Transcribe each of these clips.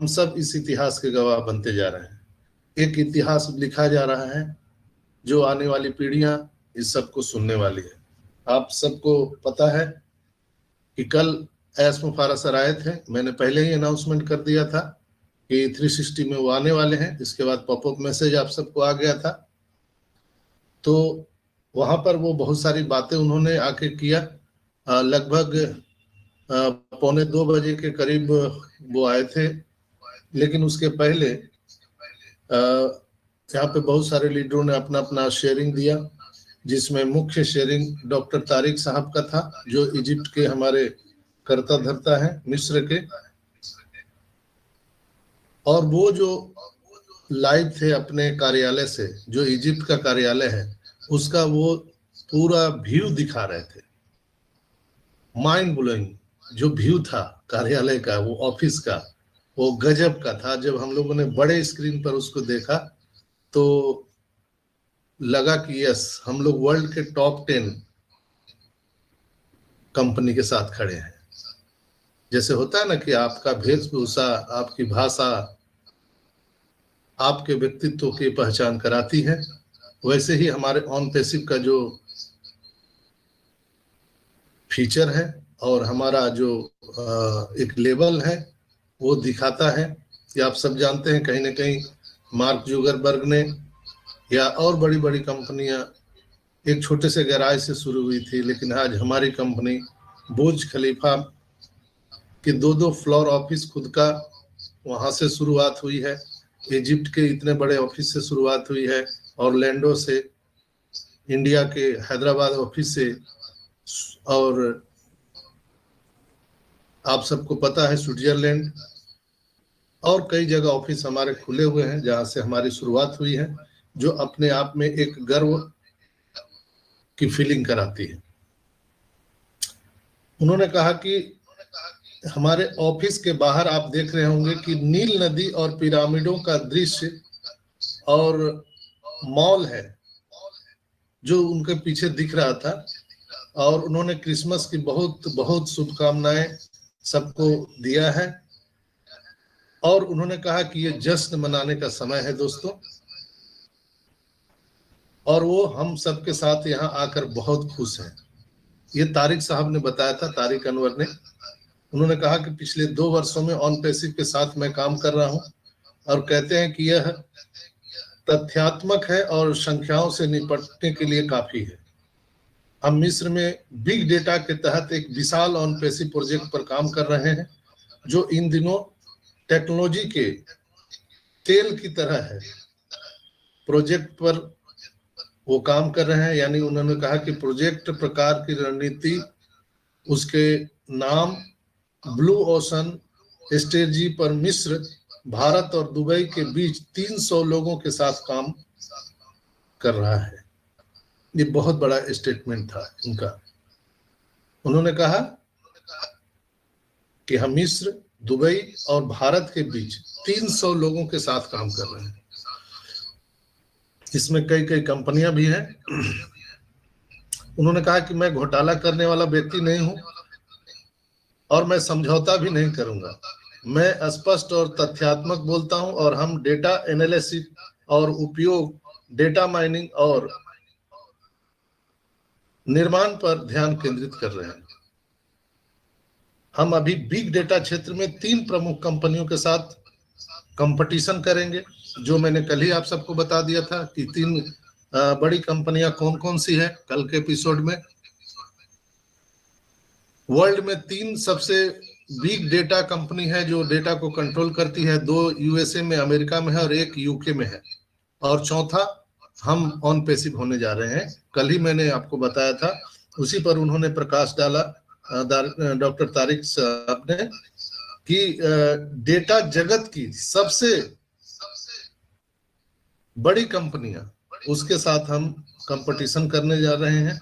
हम सब इस इतिहास के गवाह बनते जा रहे हैं। एक इतिहास लिखा जा रहा है जो आने वाली पीढ़ियां इस सब को सुनने वाली है। आप सबको पता है कि कल एस मुफारा सर आए थे। मैंने पहले ही अनाउंसमेंट कर दिया था कि 360 में वो आने वाले हैं। इसके बाद पॉपअप मैसेज आप सबको आ गया था। तो वहां पर वो बहुत सारी बातें उन्होंने आके किया। लगभग 1:45 के करीब वो आए थे, लेकिन उसके पहले यहाँ पे बहुत सारे लीडरों ने अपना अपना शेयरिंग दिया, जिसमें मुख्य शेयरिंग डॉक्टर तारिक साहब का था, जो इजिप्ट के हमारे कर्ता धर्ता है, मिस्र के। और वो जो लाइव थे अपने कार्यालय से, जो इजिप्ट का कार्यालय है उसका वो पूरा व्यू दिखा रहे थे। माइंड ब्लोइंग जो व्यू था कार्यालय का, वो ऑफिस का, वो गजब का था। जब हम लोगों ने बड़े स्क्रीन पर उसको देखा तो लगा कि यस, हम लोग वर्ल्ड के टॉप 10 कंपनी के साथ खड़े हैं। जैसे होता है ना कि आपका वेशभूषा, आपकी भाषा आपके व्यक्तित्व की पहचान कराती है, वैसे ही हमारे ऑन पैसिव का जो फीचर है और हमारा जो एक लेवल है वो दिखाता है कि आप सब जानते हैं कहीं ना कहीं मार्क जुगरबर्ग ने या और बड़ी बड़ी कंपनियां एक छोटे से गैराज से शुरू हुई थी, लेकिन आज हमारी कंपनी बुर्ज खलीफा के 2-2 फ्लोर ऑफिस खुद का, वहां से शुरुआत हुई है। इजिप्ट के इतने बड़े ऑफिस से शुरुआत हुई है, ऑरलैंडो से, इंडिया के हैदराबाद ऑफिस से, और आप सबको पता है स्विट्जरलैंड और कई जगह ऑफिस हमारे खुले हुए हैं जहां से हमारी शुरुआत हुई है, जो अपने आप में एक गर्व की फीलिंग कराती है। उन्होंने कहा कि हमारे ऑफिस के बाहर आप देख रहे होंगे कि नील नदी और पिरामिडों का दृश्य और मॉल है जो उनके पीछे दिख रहा था। और उन्होंने क्रिसमस की बहुत बहुत शुभकामनाएं सबको दिया है और उन्होंने कहा कि ये जश्न मनाने का समय है दोस्तों, और वो हम सबके साथ यहाँ आकर बहुत खुश हैं। ये तारिक साहब ने बताया था, तारिक अनवर ने। उन्होंने कहा कि पिछले 2 वर्षों में ऑन पैसिव के साथ मैं काम कर रहा हूं और कहते हैं कि यह तथ्यात्मक है और संख्याओं से निपटने के लिए काफी है। हम मिस्र में बिग डेटा के तहत एक विशाल ऑन पैसिव प्रोजेक्ट पर काम कर रहे हैं जो इन दिनों टेक्नोलॉजी के तेल की तरह है। प्रोजेक्ट पर वो काम कर रहे हैं, यानी उन्होंने कहा कि प्रोजेक्ट प्रकार की रणनीति, उसके नाम ब्लू ओशन स्ट्रेटजी पर मिस्र, भारत और दुबई के बीच 300 लोगों के साथ काम कर रहा है। ये बहुत बड़ा स्टेटमेंट था उनका। उन्होंने कहा कि हम मिस्र, दुबई और भारत के बीच 300 लोगों के साथ काम कर रहे हैं। इसमें कई कई कंपनियां भी हैं। उन्होंने कहा कि मैं घोटाला करने वाला व्यक्ति नहीं हूं और मैं समझौता भी नहीं करूंगा। मैं स्पष्ट और तथ्यात्मक बोलता हूं और हम डेटा एनालिसिस और उपयोग, डेटा माइनिंग और निर्माण पर ध्यान केंद्रित कर रहे हैं। हम अभी बिग डेटा क्षेत्र में 3 प्रमुख कंपनियों के साथ कंपटीशन करेंगे, जो मैंने कल ही आप सबको बता दिया था कि 3 बड़ी कंपनियां कौन कौन सी है कल के एपिसोड में। वर्ल्ड में 3 सबसे बिग डेटा कंपनी है जो डेटा को कंट्रोल करती है। 2 यूएसए में, अमेरिका में है और 1 यूके में है, और चौथा हम ऑन पैसिव होने जा रहे हैं। कल ही मैंने आपको बताया था, उसी पर उन्होंने प्रकाश डाला डॉक्टर तारिक साहब ने कि डेटा जगत की सबसे बड़ी कंपनियां, उसके साथ हम कंपटीशन करने जा रहे हैं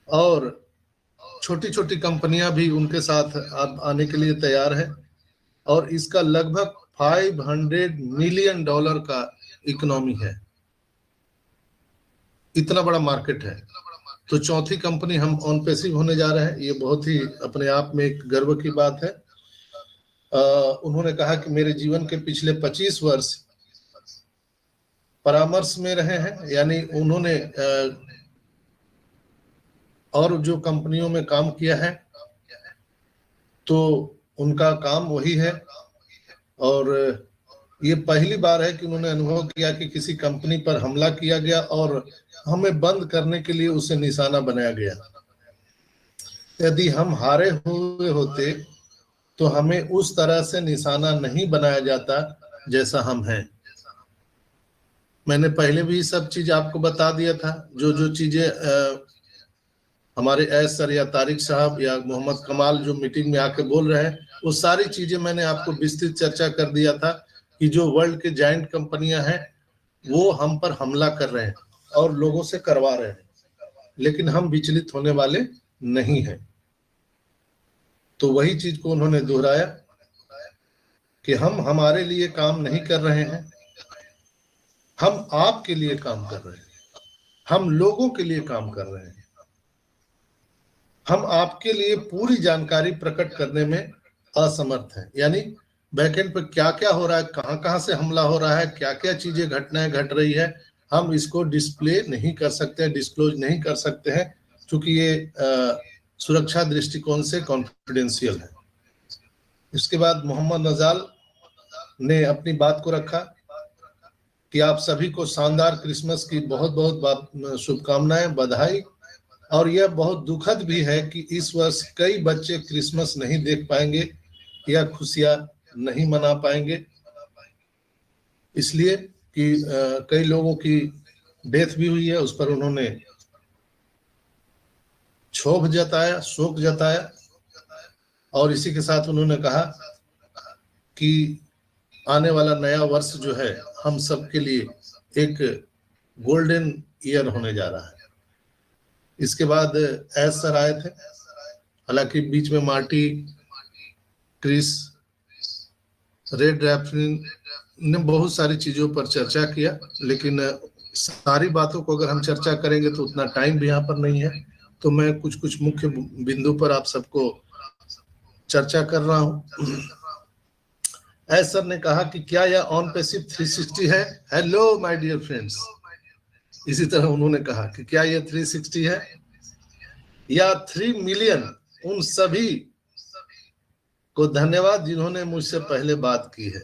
और छोटी छोटी कंपनियां भी उनके साथ अब आने के लिए तैयार है। और इसका लगभग $500 मिलियन का इकोनॉमी है। इतना बड़ा मार्केट है। तो चौथी कंपनी हम ऑन पैसिव होने जा रहे हैं। ये बहुत ही अपने आप में एक गर्व की बात है। उन्होंने कहा कि मेरे जीवन के पिछले 25 वर्ष परामर्श में रहे हैं, यानी उन्होंने और जो कंपनियों में काम किया है तो उनका काम वही है। और ये पहली बार है कि उन्होंने अनुभव किया कि किसी कंपनी पर हमला किया गया और हमें बंद करने के लिए उसे निशाना बनाया गया। यदि हम हारे हुए होते तो हमें उस तरह से निशाना नहीं बनाया जाता जैसा हम हैं। मैंने पहले भी सब चीज आपको बता दिया था, जो जो चीजें हमारे एस सर या तारिक साहब या मोहम्मद कमाल जो मीटिंग में आके बोल रहे हैं, वो सारी चीजें मैंने आपको विस्तृत चर्चा कर दिया था कि जो वर्ल्ड के जायंट कंपनियां हैं वो हम पर हमला कर रहे हैं और लोगों से करवा रहे हैं, लेकिन हम विचलित होने वाले नहीं हैं। तो वही चीज को उन्होंने दोहराया कि हम हमारे लिए काम नहीं कर रहे हैं, हम आपके लिए काम कर रहे हैं, हम लोगों के लिए काम कर रहे हैं। हम आपके लिए पूरी जानकारी प्रकट करने में असमर्थ हैं, यानी बैकएंड पे क्या क्या हो रहा है, कहां कहां से हमला हो रहा है, क्या क्या चीजें घटनाएं घट रही है, हम इसको डिस्प्ले नहीं कर सकते हैं, डिस्क्लोज नहीं कर सकते हैं, क्योंकि ये सुरक्षा दृष्टिकोण से कॉन्फिडेंशियल है। इसके बाद मोहम्मद नजाल ने अपनी बात को रखा कि आप सभी को शानदार क्रिसमस की बहुत बहुत शुभकामनाएं, बधाई। और यह बहुत दुखद भी है कि इस वर्ष कई बच्चे क्रिसमस नहीं देख पाएंगे या खुशियां नहीं मना पाएंगे, इसलिए कि कई लोगों की डेथ भी हुई है। उस पर उन्होंने क्षोभ जताया, शोक जताया, और इसी के साथ उन्होंने कहा कि आने वाला नया वर्ष जो है हम सबके लिए एक गोल्डन ईयर होने जा रहा है। इसके बाद एस सर आए थे, हालांकि बीच में मार्टी, क्रिस, रेड रैफलिन ने बहुत सारी चीजों पर चर्चा किया, लेकिन सारी बातों को अगर हम चर्चा करेंगे तो उतना टाइम भी यहाँ पर नहीं है, तो मैं कुछ कुछ मुख्य बिंदु पर आप सबको चर्चा कर रहा हूँ। एस सर ने कहा कि क्या यह ऑन पैसिव 360 है? Hello my dear friends. इसी तरह उन्होंने कहा कि क्या यह 360 है या 3 मिलियन उन सभी को धन्यवाद जिन्होंने मुझसे पहले बात की है।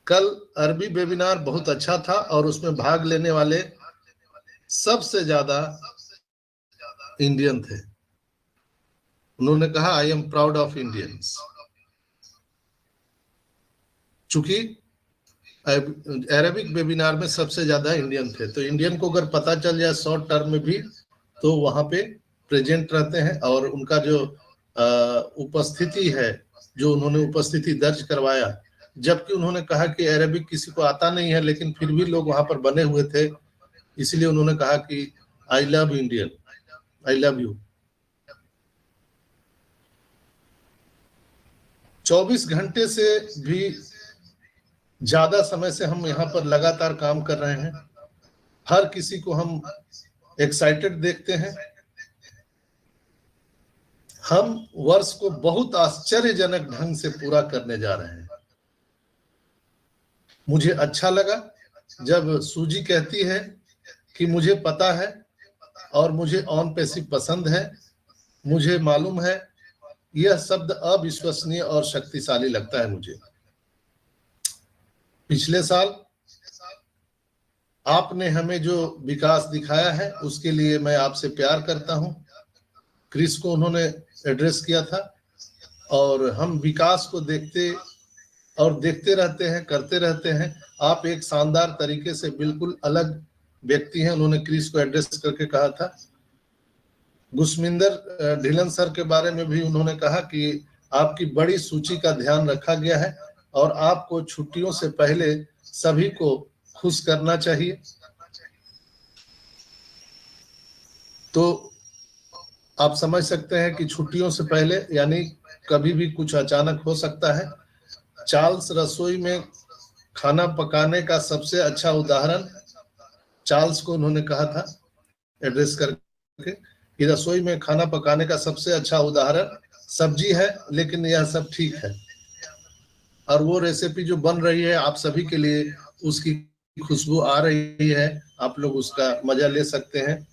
कल अरबी वेबिनार बहुत अच्छा था और उसमें भाग लेने वाले सबसे ज्यादा इंडियन थे। उन्होंने कहा I am proud of Indians. चूंकि अरेबिक वेबिनार में सबसे ज्यादा इंडियन थे, तो इंडियन को अगर पता चल जाए शॉर्ट टर्म में भी तो वहां पे प्रेजेंट रहते हैं, और उनका जो उपस्थिति है, जो उन्होंने उपस्थिति दर्ज करवाया, जबकि उन्होंने कहा कि अरेबिक किसी को आता नहीं है, लेकिन फिर भी लोग वहां पर बने हुए थे, इसलिए उन्होंने कहा कि I love Indian, I love you. 24 घंटे से भी ज्यादा समय से हम यहाँ पर लगातार काम कर रहे हैं। हर किसी को हम एक्साइटेड देखते हैं। हम वर्ष को बहुत आश्चर्यजनक ढंग से पूरा करने जा रहे हैं। मुझे अच्छा लगा जब सूजी कहती है कि मुझे पता है और मुझे ऑन पैसिव पसंद है, मुझे मालूम है। यह शब्द अविश्वसनीय और शक्तिशाली लगता है मुझे। पिछले साल आपने हमें जो विकास दिखाया है उसके लिए मैं आपसे प्यार करता हूं। क्रिस को उन्होंने एड्रेस किया था, और हम विकास को देखते रहते हैं, करते रहते हैं। आप एक शानदार तरीके से बिल्कुल अलग व्यक्ति हैं, उन्होंने क्रिस को एड्रेस करके कहा था। गुस्मिंदर ढिलन सर के बारे में भी उन्होंने कहा कि आपकी बड़ी सूची का ध्यान रखा गया है और आपको छुट्टियों से पहले सभी को खुश करना चाहिए। तो आप समझ सकते हैं कि छुट्टियों से पहले यानी कभी भी कुछ अचानक हो सकता है। चार्ल्स रसोई में खाना पकाने का सबसे अच्छा उदाहरण, चार्ल्स को उन्होंने कहा था एड्रेस करके कि रसोई में खाना पकाने का सबसे अच्छा उदाहरण सब्जी है लेकिन यह सब ठीक है। और वो रेसिपी जो बन रही है आप सभी के लिए, उसकी खुशबू आ रही है, आप लोग उसका मजा ले सकते हैं।